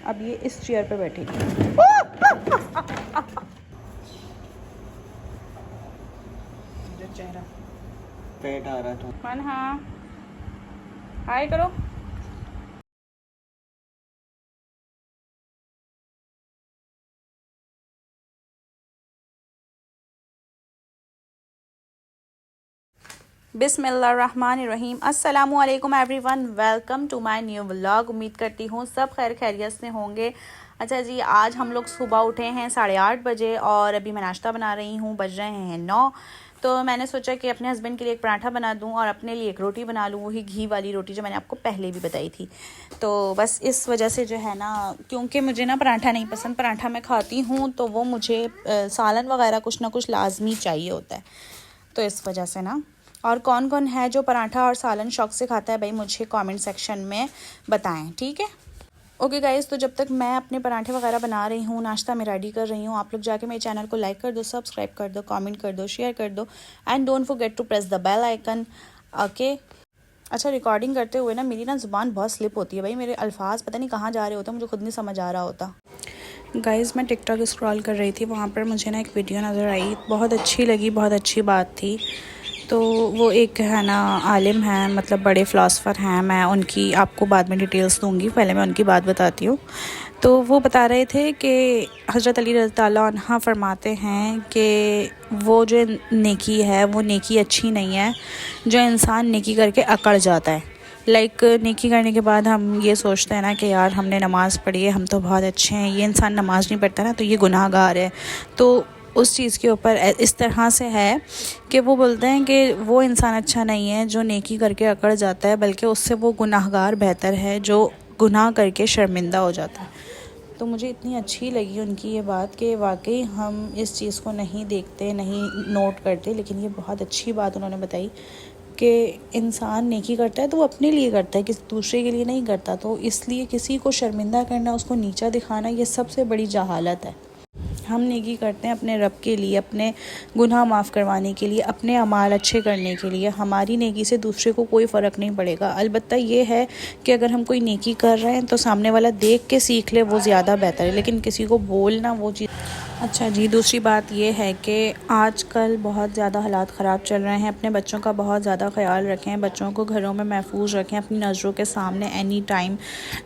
अब ये इस चेयर पे बैठेगी। चेहरा पेट आ रहा था। मन हाँ हाय करो। बिस्मिल्लाहिर्रहमानिर्रहीम। अस्सलामुअलैकुम everyone, welcome to my new vlog. उम्मीद करती हूँ सब खैर खैरियत से होंगे। अच्छा जी, आज हम लोग सुबह उठे हैं 8:30 बजे और अभी मैं नाश्ता बना रही हूँ। बज रहे हैं 9। तो मैंने सोचा कि अपने हस्बैंड के लिए एक पराठा बना दूँ और अपने लिए एक रोटी बना लूँ, वही घी वाली रोटी जो मैंने आपको पहले भी बताई थी। तो बस इस वजह से जो है ना, क्योंकि मुझे ना पराठा नहीं पसंद, पराठा मैं खाती हूँ तो वो मुझे सालन वगैरह कुछ ना कुछ लाजमी चाहिए होता है, तो इस वजह से ना। और कौन कौन है जो पराठा और सालन शौक से खाता है भाई, मुझे कमेंट सेक्शन में बताएं, ठीक है। ओके गाइस, तो जब तक मैं अपने पराठे वगैरह बना रही हूँ, नाश्ता में रेडी कर रही हूँ, आप लोग जाके मेरे चैनल को लाइक कर दो, सब्सक्राइब कर दो, कमेंट कर दो, शेयर कर दो and don't forget to press the bell icon. Okay. अच्छा, रिकॉर्डिंग करते हुए ना मेरी ना ज़ुबान बहुत स्लिप होती है भाई, मेरे अल्फाज पता नहीं कहाँ जा रहे होते, मुझे खुद नहीं समझ आ रहा होता। गाइज़, मैं टिकटॉक स्क्रॉल कर रही थी, वहाँ पर मुझे ना एक वीडियो नज़र आई, बहुत अच्छी लगी, बहुत अच्छी बात थी। तो वो एक है ना आलिम हैं, मतलब बड़े फ़िलासफ़र हैं, मैं उनकी आपको बाद में डिटेल्स दूंगी, पहले मैं उनकी बात बताती हूँ। तो वो बता रहे थे कि हज़रत अली रज़ी अल्लाह अन्हा फरमाते हैं कि वो जो नेकी है वो नेकी अच्छी नहीं है जो इंसान नेकी करके अकड़ जाता है। लाइक नेकी करने के बाद हम ये सोचते हैं ना कि यार हमने नमाज़ पढ़ी है, हम तो बहुत अच्छे हैं, ये इंसान नमाज़ नहीं पढ़ता ना तो ये गुनाहगार है। तो उस चीज़ के ऊपर इस तरह से है कि वो बोलते हैं कि वो इंसान अच्छा नहीं है जो नेकी करके अकड़ जाता है, बल्कि उससे वो गुनाहगार बेहतर है जो गुनाह करके शर्मिंदा हो जाता है। तो मुझे इतनी अच्छी लगी उनकी ये बात कि वाकई हम इस चीज़ को नहीं देखते, नहीं नोट करते, लेकिन ये बहुत अच्छी बात उन्होंने बताई कि इंसान नेकी करता है तो वो अपने लिए करता है, किसी दूसरे के लिए नहीं करता। तो इसलिए किसी को शर्मिंदा करना, उसको नीचा दिखाना, ये सबसे बड़ी जहालत है। हम नेकी करते हैं अपने रब के लिए, अपने गुनाह माफ़ करवाने के लिए, अपने अमाल अच्छे करने के लिए। हमारी नेकी से दूसरे को कोई फ़र्क नहीं पड़ेगा। अलबत्ता ये है कि अगर हम कोई नेकी कर रहे हैं तो सामने वाला देख के सीख ले, वो ज़्यादा बेहतर है, लेकिन किसी को बोलना वो चीज़। अच्छा जी, दूसरी बात ये है कि आजकल बहुत ज़्यादा हालात ख़राब चल रहे हैं। अपने बच्चों का बहुत ज़्यादा ख्याल रखें, बच्चों को घरों में महफूज रखें, अपनी नज़रों के सामने एनी टाइम।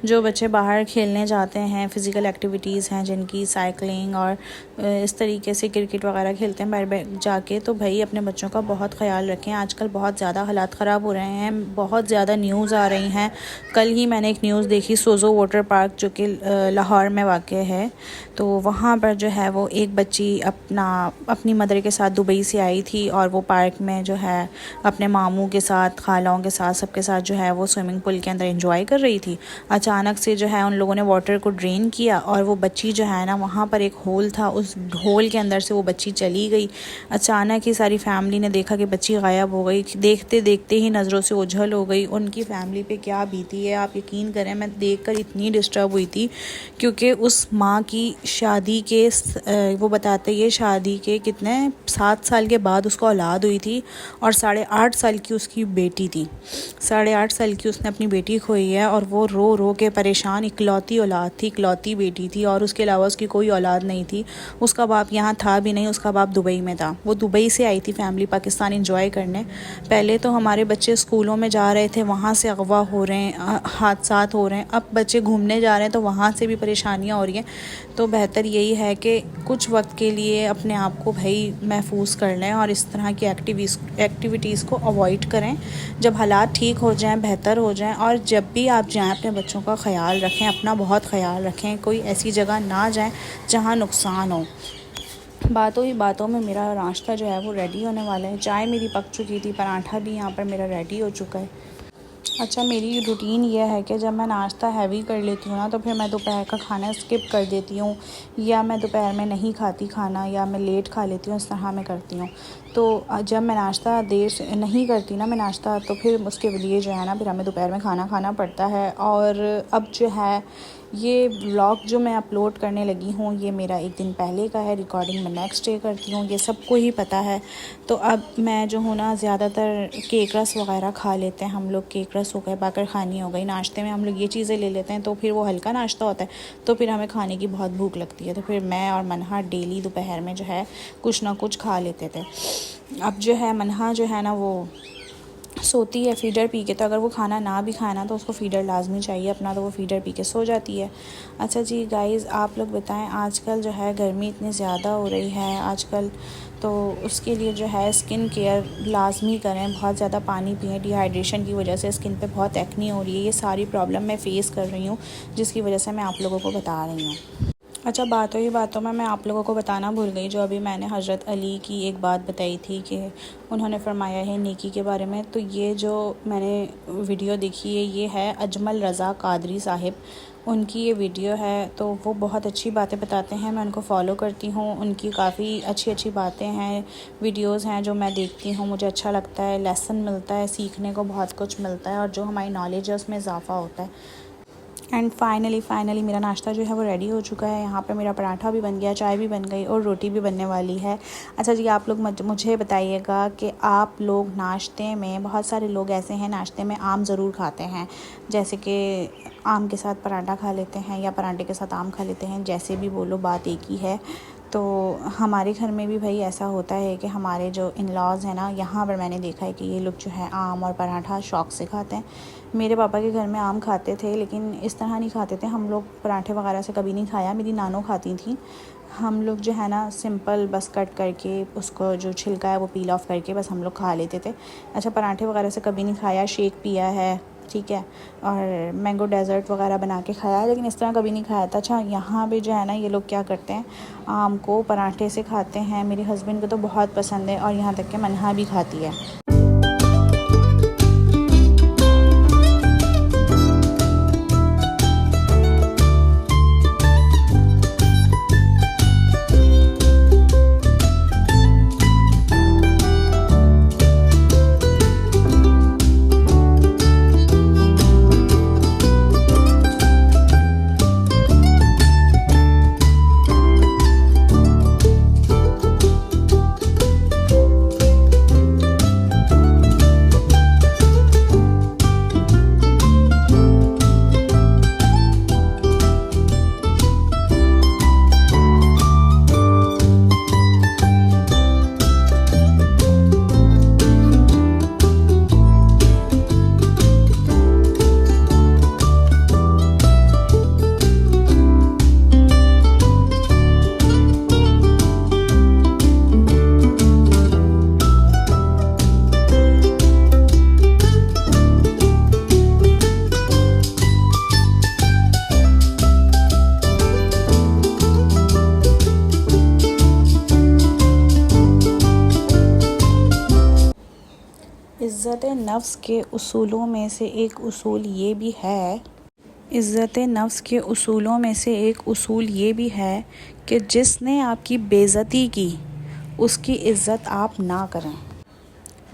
जो बच्चे बाहर खेलने जाते हैं, फ़िज़िकल एक्टिविटीज़ हैं जिनकी, साइकिलिंग और इस तरीके से क्रिकेट वगैरह खेलते हैं बाहर जाके, तो भाई अपने बच्चों का बहुत ख्याल रखें। आजकल बहुत ज़्यादा हालात ख़राब हो रहे हैं, बहुत ज़्यादा न्यूज़ आ रही हैं। कल ही मैंने एक न्यूज़ देखी, सोज़ो वाटर पार्क जो कि लाहौर में वाक़ है, तो वहाँ पर जो है वो एक बच्ची अपनी मदर के साथ दुबई से आई थी और वो पार्क में जो है अपने मामू के साथ, खालाओं के साथ, सबके साथ जो है वो स्विमिंग पूल के अंदर एंजॉय कर रही थी। अचानक से जो है उन लोगों ने वाटर को ड्रेन किया और वो बच्ची जो है ना, वहाँ पर एक होल था, उस होल के अंदर से वो बच्ची चली गई। अचानक ही सारी फैमिली ने देखा कि बच्ची गायब हो गई। देखते देखते ही नज़रों से ओझल हो गई। उनकी फैमिली पे क्या बीती है आप यकीन करें, मैं देखकर इतनी डिस्टर्ब हुई थी, क्योंकि उस माँ की शादी के वो बताते ये शादी के कितने 7 साल के बाद उसको औलाद हुई थी और 8.5 साल की उसकी बेटी थी। 8.5 साल की उसने अपनी बेटी खोई है और वो रो रो के परेशान, इकलौती औलाद थी, इकलौती बेटी थी और उसके अलावा उसकी कोई औलाद नहीं थी। उसका बाप यहाँ था भी नहीं, उसका बाप दुबई में था। वो दुबई से आई थी फैमिली पाकिस्तान एंजॉय करने। पहले तो हमारे बच्चे स्कूलों में जा रहे थे, वहाँ से अगवा हो रहे हैं, हादसात हो रहे हैं। अब बच्चे घूमने जा रहे हैं तो वहाँ से भी परेशानियाँ हो रही हैं। तो बेहतर यही है कि कुछ वक्त के लिए अपने आप को भाई महफूज कर लें और इस तरह की एक्टिविटीज़ को अवॉइड करें। जब हालात ठीक हो जाएं, बेहतर हो जाएं, और जब भी आप जाएं अपने बच्चों का ख्याल रखें, अपना बहुत ख्याल रखें। कोई ऐसी जगह ना जाएं जहां नुकसान हो। बातों ही बातों में मेरा नाश्ता जो है वो रेडी होने वाला है। चाय मेरी पक चुकी थी, पराठा भी यहाँ पर मेरा रेडी हो चुका है। अच्छा, मेरी रूटीन ये है कि जब मैं नाश्ता हैवी कर लेती हूँ ना, तो फिर मैं दोपहर का खाना स्किप कर देती हूँ, या मैं दोपहर में नहीं खाती खाना, या मैं लेट खा लेती हूँ, इस तरह मैं करती हूँ। तो जब मैं नाश्ता देर से नहीं करती ना मैं नाश्ता, तो फिर उसके लिए जो है ना फिर हमें दोपहर में खाना खाना पड़ता है। और अब जो है ये व्लॉग जो मैं अपलोड करने लगी हूँ ये मेरा एक दिन पहले का है, रिकॉर्डिंग मैं नेक्स्ट डे करती हूँ, ये सबको ही पता है। तो अब मैं जो हूँ ना ज़्यादातर केक रस वगैरह खा लेते हैं हम लोग। केक रस हो गए, बाकर खानी हो गई, नाश्ते में हम लोग ये चीज़ें ले लेते हैं, तो फिर वो हल्का नाश्ता होता है, तो फिर हमें खाने की बहुत भूख लगती है। तो फिर मैं और मनहा डेली दोपहर में जो है कुछ ना कुछ खा लेते थे। अब जो है मनहा जो है ना वो सोती है फीडर पी के, तो अगर वो खाना ना भी खाए ना तो उसको फ़ीडर लाजमी चाहिए अपना, तो वो फ़ीडर पी के सो जाती है। अच्छा जी गाइज़, आप लोग बताएं, आजकल जो है गर्मी इतनी ज़्यादा हो रही है आजकल, तो उसके लिए जो है स्किन केयर लाजमी करें, बहुत ज़्यादा पानी पिएं। डिहाइड्रेशन की वजह से स्किन पे बहुत एक्नी हो रही है, ये सारी प्रॉब्लम मैं फ़ेस कर रही हूँ, जिसकी वजह से मैं आप लोगों को बता रही हूँ। अच्छा, बातों ही बातों में मैं आप लोगों को बताना भूल गई, जो अभी मैंने हज़रत अली की एक बात बताई थी कि उन्होंने फरमाया है नेकी के बारे में। तो ये जो मैंने वीडियो देखी है ये है अजमल रज़ा कादरी साहिब, उनकी ये वीडियो है। तो वो बहुत अच्छी बातें बताते हैं, मैं उनको फॉलो करती हूँ, उनकी काफ़ी अच्छी अच्छी बातें हैं, वीडियोस हैं जो मैं देखती हूँ, मुझे अच्छा लगता है, लेसन मिलता है, सीखने को बहुत कुछ मिलता है, और जो हमारी नॉलेज है उसमें इजाफ़ा होता है। एंड फाइनली मेरा नाश्ता जो है वो रेडी हो चुका है। यहाँ पे मेरा पराठा भी बन गया, चाय भी बन गई और रोटी भी बनने वाली है। अच्छा जी, आप लोग मुझे बताइएगा कि आप लोग नाश्ते में, बहुत सारे लोग ऐसे हैं नाश्ते में आम ज़रूर खाते हैं, जैसे कि आम के साथ पराठा खा लेते हैं या पराठे के साथ आम खा लेते हैं, जैसे भी बोलो बात एक ही है। तो हमारे घर में भी भाई ऐसा होता है कि हमारे जो इन-लॉज़ हैं ना, यहाँ पर मैंने देखा है कि ये लोग जो है आम और पराठा शौक़ से खाते हैं। मेरे पापा के घर में आम खाते थे, लेकिन इस तरह नहीं खाते थे हम लोग, पराठे वगैरह से कभी नहीं खाया। मेरी नानो खाती थी। हम लोग जो है ना सिंपल बस कट करके उसको जो छिलका है वो पील ऑफ करके बस हम लोग खा लेते थे। अच्छा, पराठे वगैरह से कभी नहीं खाया, शेक पिया है, ठीक है, और मैंगो डेज़र्ट वगैरह बना के खाया है, लेकिन इस तरह कभी नहीं खाया था। अच्छा, यहाँ पे जो है ना ये लोग क्या करते हैं, आम को पराठे से खाते हैं। मेरे हस्बैंड को तो बहुत पसंद है, और यहाँ तक कि मनहा भी खाती है। इज़्ज़त नफ्स के उसूलों में से एक उसूल ये भी है, इज़्ज़त नफ्स के उसूलों में से एक उसूल ये भी है कि जिसने आपकी बेइज्जती की उसकी इज़्ज़त आप ना करें।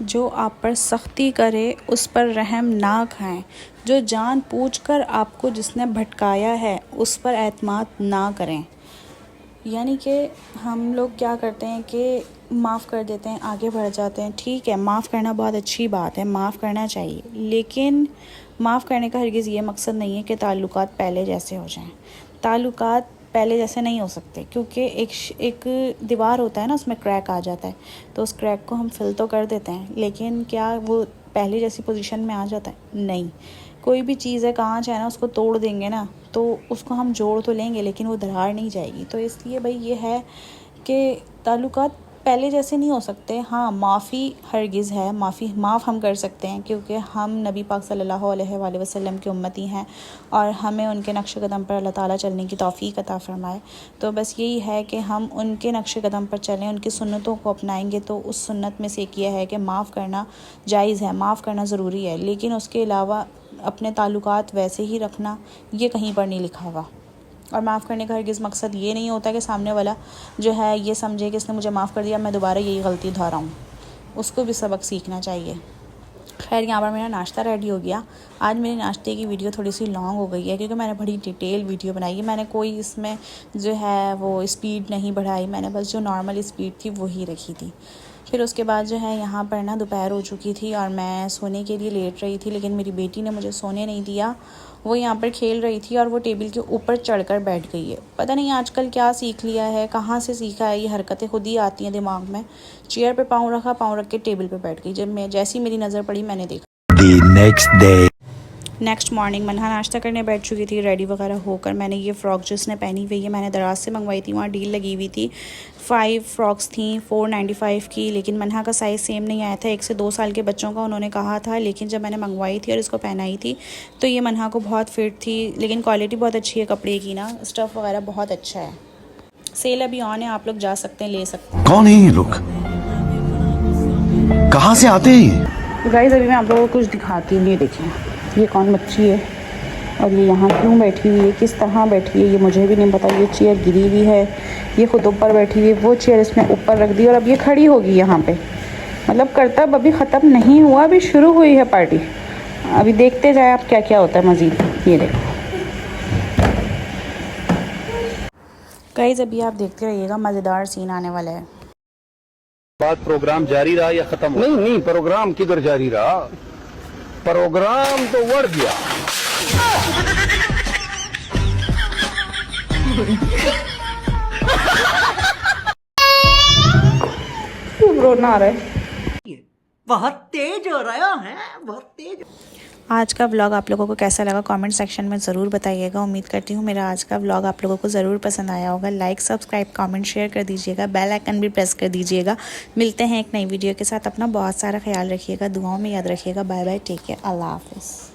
जो आप पर सख्ती करे उस पर रहम ना खाएं। जो जानबूझकर आपको जिसने भटकाया है उस पर एतमाद ना करें। यानी कि हम लोग क्या करते हैं कि माफ़ कर देते हैं, आगे बढ़ जाते हैं। ठीक है, माफ़ करना बहुत अच्छी बात है, माफ़ करना चाहिए, लेकिन माफ़ करने का हरगिज़ ये मकसद नहीं है कि ताल्लुकात पहले जैसे हो जाएं। ताल्लुकात पहले जैसे नहीं हो सकते, क्योंकि एक दीवार होता है ना, उसमें क्रैक आ जाता है, तो उस क्रैक को हम फिल तो कर देते हैं, लेकिन क्या वो पहले जैसी पोजीशन में आ जाता है? नहीं। कोई भी चीज़ है, कांच है ना, उसको तोड़ देंगे ना तो उसको हम जोड़ तो लेंगे, लेकिन वो दरार नहीं जाएगी। तो इसलिए भाई ये है कि ताल्लुकात पहले जैसे नहीं हो सकते। हाँ, माफ़ी हरगिज़ है, माफ़ हम कर सकते हैं, क्योंकि हम नबी पाक सल्लल्लाहु अलैहि वसल्लम की उम्मती हैं, और हमें उनके नक्श कदम पर अल्लाह ताला चलने की तौफ़ीक अता फ़रमाए। तो बस यही है कि हम उनके नक्श कदम पर चलें, उनकी सुन्नतों को अपनाएंगे। तो उस सुन्नत में से एक यह है कि माफ़ करना जायज़ है, माफ़ करना ज़रूरी है, लेकिन उसके अलावा अपने ताल्लुकात वैसे ही रखना ये कहीं पर नहीं लिखा हुआ। और माफ़ करने का हरगिज़ मकसद ये नहीं होता कि सामने वाला जो है ये समझे कि इसने मुझे माफ़ कर दिया, मैं दोबारा यही गलती दोहराऊँ। उसको भी सबक सीखना चाहिए। खैर यहाँ पर मेरा नाश्ता रेडी हो गया। आज मेरे नाश्ते की वीडियो थोड़ी सी लॉन्ग हो गई है क्योंकि मैंने बड़ी डिटेल वीडियो बनाई है। मैंने कोई इसमें जो है वो स्पीड नहीं बढ़ाई, मैंने बस जो नॉर्मल स्पीड थी वही रखी थी। फिर उसके बाद जो है यहाँ पर ना दोपहर हो चुकी थी और मैं सोने के लिए लेट रही थी, लेकिन मेरी बेटी ने मुझे सोने नहीं दिया। वो यहाँ पर खेल रही थी और वो टेबल के ऊपर चढ़कर बैठ गई है। पता नहीं आजकल क्या सीख लिया है, कहाँ से सीखा है, ये हरकतें खुद ही आती हैं दिमाग में। चेयर पे पाँव रखा, पाँव रख के टेबल पे बैठ गई। जैसी मेरी नज़र पड़ी मैंने देखा। नेक्स्ट मॉर्निंग मनहा नाश्ता करने बैठ चुकी थी रेडी वगैरह होकर। मैंने ये फ़्रॉक जो इसने पहनी हुई है मैंने दराज से मंगवाई थी, वहाँ डील लगी हुई थी। 5 फ्रॉक्स थी 495 की, लेकिन मनहा का साइज़ सेम नहीं आया था। 1 से 2 साल के बच्चों का उन्होंने कहा था, लेकिन जब मैंने मंगवाई थी और इसको पहनाई थी तो ये मनहा को बहुत फिट थी। लेकिन क्वालिटी बहुत अच्छी है कपड़े की ना, स्टफ़ वगैरह बहुत अच्छा है। सेल अभी ऑन है, आप लोग जा सकते हैं, ले सकते हैं। कौन है ये लोग, कहाँ से आते हैं? तो गाइस अभी मैं आप लोगों को कुछ दिखाती हूँ। ये देखिए ये कौन बच्ची है और ये यहाँ क्यों बैठी हुई है, किस तरह बैठी है ये मुझे भी नहीं पता। ये चेयर गिरी हुई है, ये खुद ऊपर बैठी हुई है, वो चेयर इसने ऊपर रख दी और अब ये खड़ी होगी यहाँ पे। मतलब करतब अभी ख़त्म नहीं हुआ, अभी शुरू हुई है पार्टी। अभी देखते जाए आप क्या क्या होता है मज़ीद। ये देखो गाइस अभी आप देखते रहिएगा, मज़ेदार सीन आने वाला है। बाद प्रोग्राम जारी रहा या खत्म हो? नहीं, प्रोग्राम किधर जारी रहा, प्रोग्राम तो बढ़ गया। रोना आ रहा है, बहुत तेज हो रहा है, बहुत तेज। आज का व्लॉग आप लोगों को कैसा लगा कमेंट सेक्शन में ज़रूर बताइएगा। उम्मीद करती हूँ मेरा आज का व्लॉग आप लोगों को ज़रूर पसंद आया होगा। लाइक सब्सक्राइब कमेंट शेयर कर दीजिएगा, बेल आइकन भी प्रेस कर दीजिएगा। मिलते हैं एक नई वीडियो के साथ। अपना बहुत सारा ख्याल रखिएगा, दुआओं में याद रखिएगा। बाय बाय, टेक केयर, अल्लाह हाफिज़।